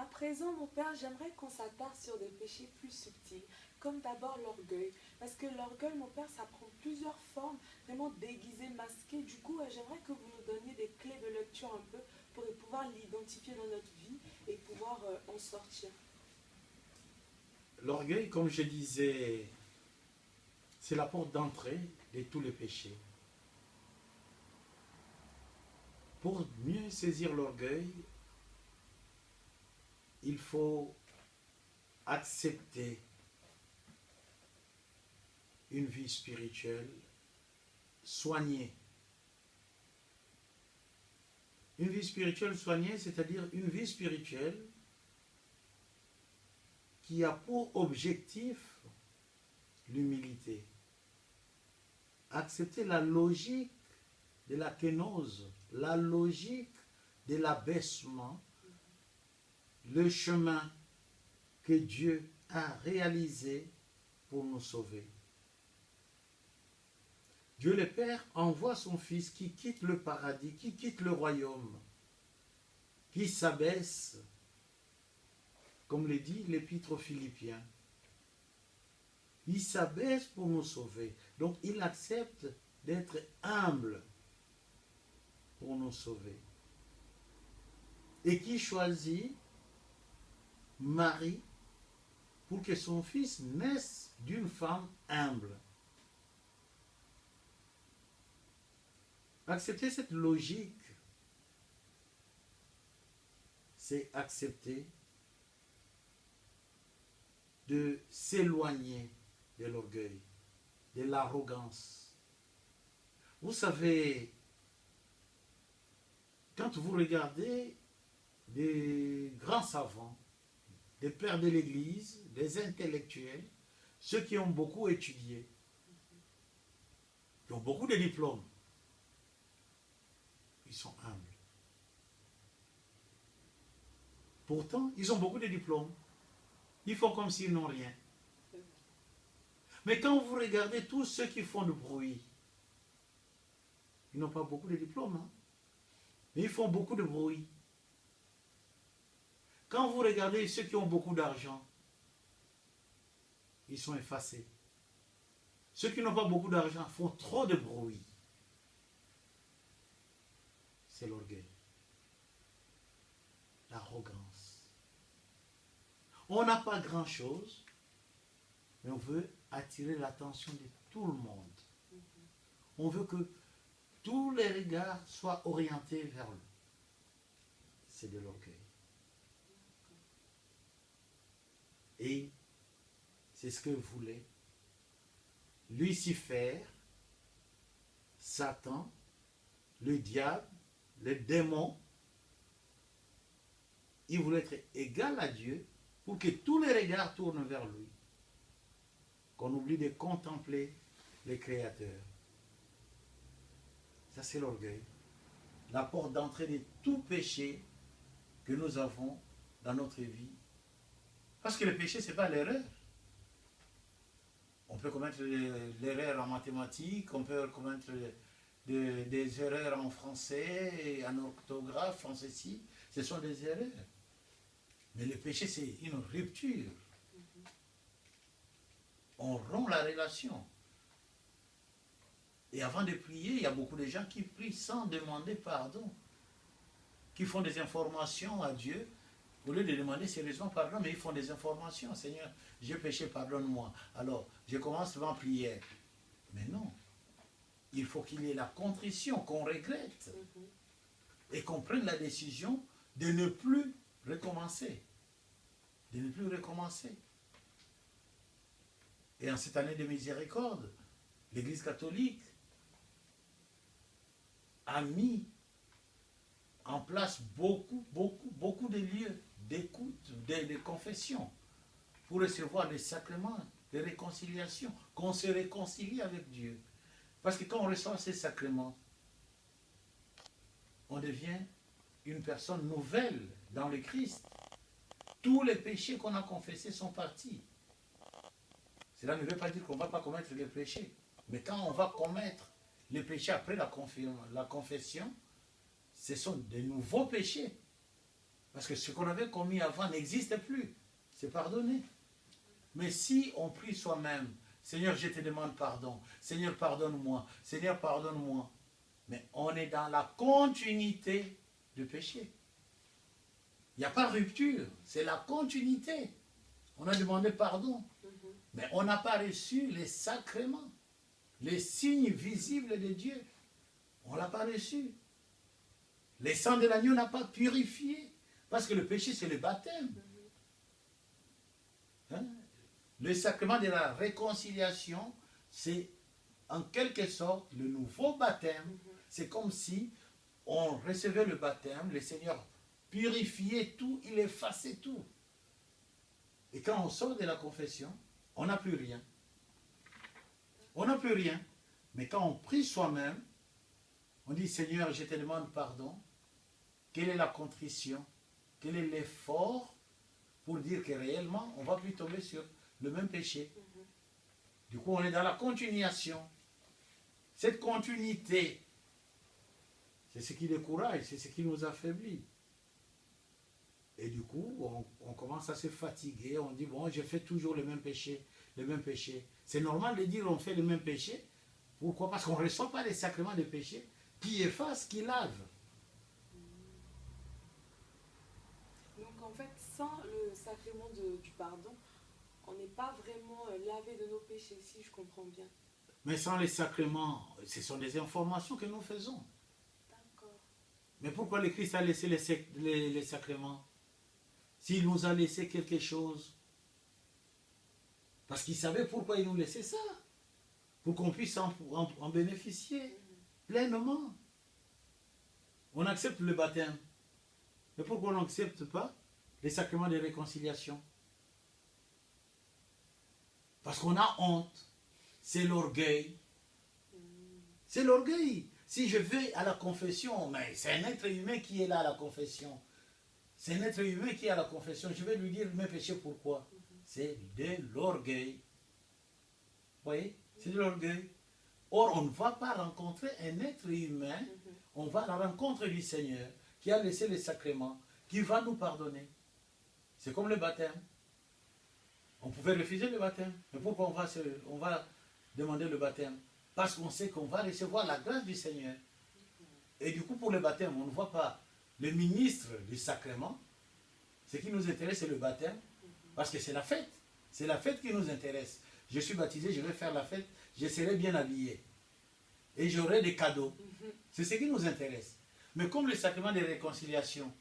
À présent, mon père, j'aimerais qu'on s'attarde sur des péchés plus subtils, comme d'abord l'orgueil. Parce que l'orgueil, mon père, ça prend plusieurs formes, vraiment déguisées, masquées. Du coup, j'aimerais que vous nous donniez des clés de lecture un peu pour pouvoir l'identifier dans notre vie et pouvoir en sortir. L'orgueil, comme je disais, c'est la porte d'entrée de tous les péchés. Pour mieux saisir l'orgueil, il faut accepter une vie spirituelle soignée. Une vie spirituelle soignée, c'est-à-dire une vie spirituelle qui a pour objectif l'humilité. Accepter la logique de la kénose, la logique de l'abaissement, le chemin que Dieu a réalisé pour nous sauver. Dieu le Père envoie son Fils qui quitte le paradis, qui quitte le royaume, qui s'abaisse, comme le dit l'Épître aux Philippiens. Il s'abaisse pour nous sauver. Donc il accepte d'être humble pour nous sauver. Et qui choisit Marie pour que son fils naisse d'une femme humble. Accepter cette logique, c'est accepter de s'éloigner de l'orgueil, de l'arrogance. Vous savez, quand vous regardez des grands savants, des pères de l'Église, des intellectuels, ceux qui ont beaucoup étudié, qui ont beaucoup de diplômes, ils sont humbles. Pourtant, ils ont beaucoup de diplômes. Ils font comme s'ils n'ont rien. Mais quand vous regardez tous ceux qui font du bruit, ils n'ont pas beaucoup de diplômes, hein? Mais ils font beaucoup de bruit. Quand vous regardez ceux qui ont beaucoup d'argent, ils sont effacés. Ceux qui n'ont pas beaucoup d'argent font trop de bruit. C'est l'orgueil, l'arrogance. On n'a pas grand-chose, mais on veut attirer l'attention de tout le monde. On veut que tous les regards soient orientés vers lui. C'est de l'orgueil. Et c'est ce que voulait Lucifer, Satan, le diable, le démon. Il voulait être égal à Dieu pour que tous les regards tournent vers lui. Qu'on oublie de contempler le Créateur. Ça, c'est l'orgueil. La porte d'entrée de tout péché que nous avons dans notre vie. Parce que le péché, ce n'est pas l'erreur. On peut commettre l'erreur en mathématiques, on peut commettre des erreurs en français, en orthographe, en ceci. Ce sont des erreurs. Mais le péché, c'est une rupture. On rompt la relation. Et avant de prier, il y a beaucoup de gens qui prient sans demander pardon. Qui font des informations à Dieu. Au lieu de demander sérieusement pardon, mais ils font des informations. Seigneur, j'ai péché, pardonne-moi. Alors, je commence devant prière. Mais non. Il faut qu'il y ait la contrition, qu'on regrette. Et qu'on prenne la décision de ne plus recommencer. De ne plus recommencer. Et en cette année de miséricorde, l'Église catholique a mis en place beaucoup de lieux d'écoute, de confession, pour recevoir les sacrements de réconciliation, qu'on se réconcilie avec Dieu. Parce que quand on reçoit ces sacrements, on devient une personne nouvelle dans le Christ. Tous les péchés qu'on a confessés sont partis. Cela ne veut pas dire qu'on ne va pas commettre les péchés. Mais quand on va commettre les péchés après la confession, ce sont de nouveaux péchés. Parce que ce qu'on avait commis avant n'existe plus. C'est pardonné. Mais si on prie soi-même, Seigneur, je te demande pardon. Seigneur, pardonne-moi. Seigneur, pardonne-moi. Mais on est dans la continuité du péché. Il n'y a pas de rupture. C'est la continuité. On a demandé pardon. Mais on n'a pas reçu les sacrements. Les signes visibles de Dieu. On ne l'a pas reçu. Les sangs de l'agneau n'a pas purifié. Parce que le péché, c'est le baptême. Hein? Le sacrement de la réconciliation, c'est en quelque sorte le nouveau baptême. C'est comme si on recevait le baptême, le Seigneur purifiait tout, il effaçait tout. Et quand on sort de la confession, on n'a plus rien. On n'a plus rien. Mais quand on prie soi-même, on dit, Seigneur, je te demande pardon. Quelle est la contrition? Quel est l'effort pour dire que réellement, on ne va plus tomber sur le même péché? Du coup, on est dans la continuation. Cette continuité, c'est ce qui décourage, c'est ce qui nous affaiblit. Et du coup, on commence à se fatiguer, on dit, bon, je fais toujours le même péché, le même péché. C'est normal de dire on fait le même péché. Pourquoi? Parce qu'on ne reçoit pas les sacrements de péché qui effacent, qui lavent. Donc en fait, sans le sacrement du pardon, on n'est pas vraiment lavé de nos péchés, si je comprends bien. Mais sans les sacrements, ce sont des informations que nous faisons. D'accord. Mais pourquoi le Christ a laissé les sacrements? S'il nous a laissé quelque chose, parce qu'il savait pourquoi il nous laissait ça, pour qu'on puisse en bénéficier pleinement. On accepte le baptême, mais pourquoi on n'accepte pas les sacrements de réconciliation? Parce qu'on a honte. C'est l'orgueil. C'est l'orgueil. Si je vais à la confession, mais c'est un être humain qui est là à la confession. C'est un être humain qui est à la confession. Je vais lui dire mes péchés, pourquoi? C'est de l'orgueil. Vous voyez? C'est de l'orgueil. Or, on ne va pas rencontrer un être humain. On va à la rencontre du Seigneur qui a laissé les sacrements, qui va nous pardonner. C'est comme le baptême. On pouvait refuser le baptême. Mais pourquoi on va demander le baptême? Parce qu'on sait qu'on va recevoir la grâce du Seigneur. Et du coup, pour le baptême, on ne voit pas le ministre du sacrement. Ce qui nous intéresse, c'est le baptême. Parce que c'est la fête. C'est la fête qui nous intéresse. Je suis baptisé, je vais faire la fête, je serai bien habillé. Et j'aurai des cadeaux. C'est ce qui nous intéresse. Mais comme le sacrement de réconciliation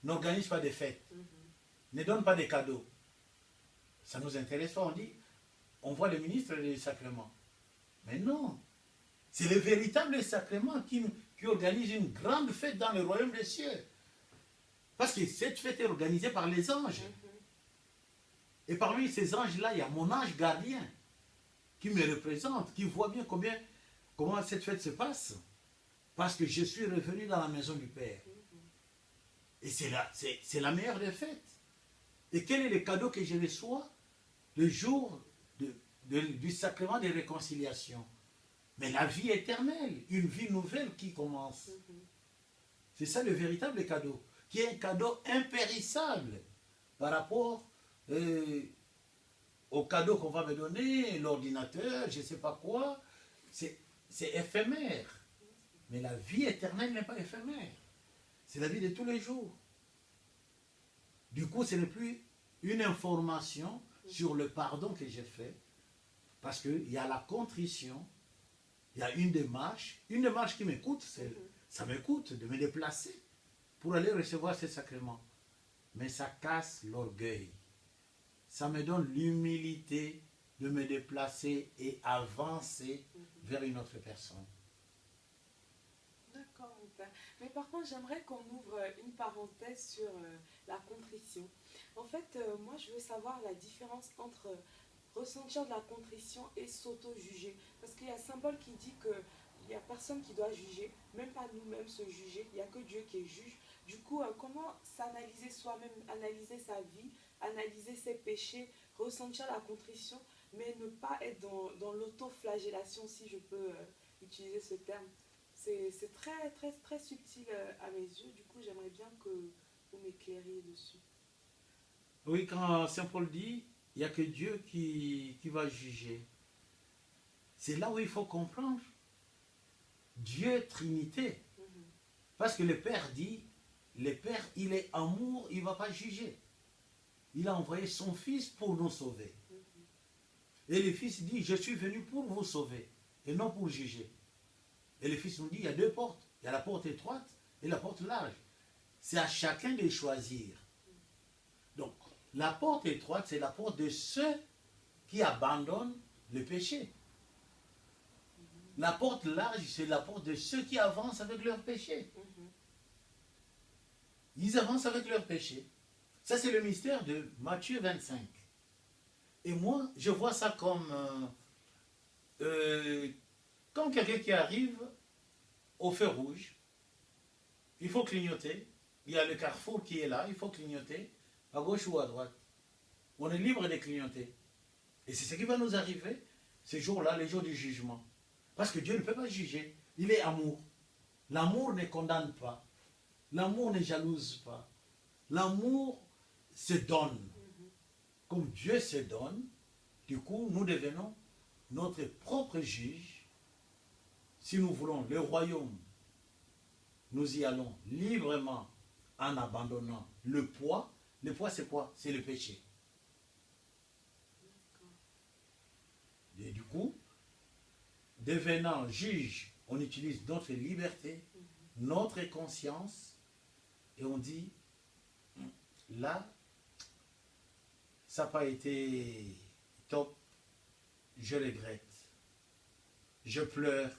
n'organise pas de fêtes, ne donne pas de cadeaux, ça nous intéresse pas. On dit, on voit le ministre des sacrements. Mais non. C'est le véritable sacrement qui organise une grande fête dans le royaume des cieux. Parce que cette fête est organisée par les anges. Et parmi ces anges-là, il y a mon ange gardien qui me représente, qui voit bien comment cette fête se passe. Parce que je suis revenu dans la maison du Père. Et c'est la meilleure des fêtes. Et quel est le cadeau que je reçois le jour du sacrement de réconciliation? Mais la vie éternelle, une vie nouvelle qui commence. C'est ça le véritable cadeau, qui est un cadeau impérissable par rapport au cadeau qu'on va me donner, l'ordinateur, je ne sais pas quoi. C'est éphémère. Mais la vie éternelle n'est pas éphémère. C'est la vie de tous les jours. Du coup, ce n'est plus une information sur le pardon que j'ai fait, parce qu'il y a la contrition, il y a une démarche qui m'écoute, ça m'écoute de me déplacer pour aller recevoir ces sacrements. Mais ça casse l'orgueil. Ça me donne l'humilité de me déplacer et avancer vers une autre personne. D'accord, mon père. Mais par contre, j'aimerais qu'on ouvre une parenthèse sur la contrition. En fait, moi, je veux savoir la différence entre ressentir de la contrition et s'auto-juger. Parce qu'il y a un symbole qui dit qu'il n'y a personne qui doit juger, même pas nous-mêmes se juger, il n'y a que Dieu qui est juge. Du coup, comment s'analyser soi-même, analyser sa vie, analyser ses péchés, ressentir la contrition, mais ne pas être dans l'auto-flagellation, si je peux utiliser ce terme. C'est très, très, très subtil à mes yeux. Du coup, j'aimerais bien que vous vous m'éclairiez dessus. Oui, quand Saint Paul dit, il n'y a que Dieu qui va juger. C'est là où il faut comprendre. Dieu Trinité. Parce que le Père dit, le Père, il est amour, il ne va pas juger. Il a envoyé son Fils pour nous sauver. Et le Fils dit, je suis venu pour vous sauver, et non pour juger. Et le Fils nous dit, il y a deux portes. Il y a la porte étroite et la porte large. C'est à chacun de choisir. Donc, la porte étroite, c'est la porte de ceux qui abandonnent le péché. La porte large, c'est la porte de ceux qui avancent avec leur péché. Ils avancent avec leur péché. Ça, c'est le mystère de Matthieu 25. Et moi, je vois ça comme quelqu'un qui arrive au feu rouge. Il faut clignoter. Il y a le carrefour qui est là. Il faut clignoter à gauche ou à droite. On est libre de clignoter. Et c'est ce qui va nous arriver ces jours-là, les jours du jugement. Parce que Dieu ne peut pas juger. Il est amour. L'amour ne condamne pas. L'amour ne jalouse pas. L'amour se donne. Comme Dieu se donne, du coup, nous devenons notre propre juge. Si nous voulons le royaume, nous y allons librement en abandonnant le poids. Le poids, c'est quoi? C'est le péché. Et du coup, devenant juge, on utilise notre liberté, notre conscience, et on dit, là, ça n'a pas été top, je regrette, je pleure,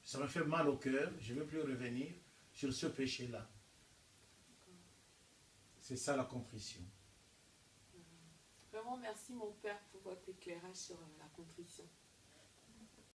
ça me fait mal au cœur, je ne veux plus revenir sur ce péché-là. C'est ça la contrition. Vraiment, merci mon Père pour votre éclairage sur la contrition.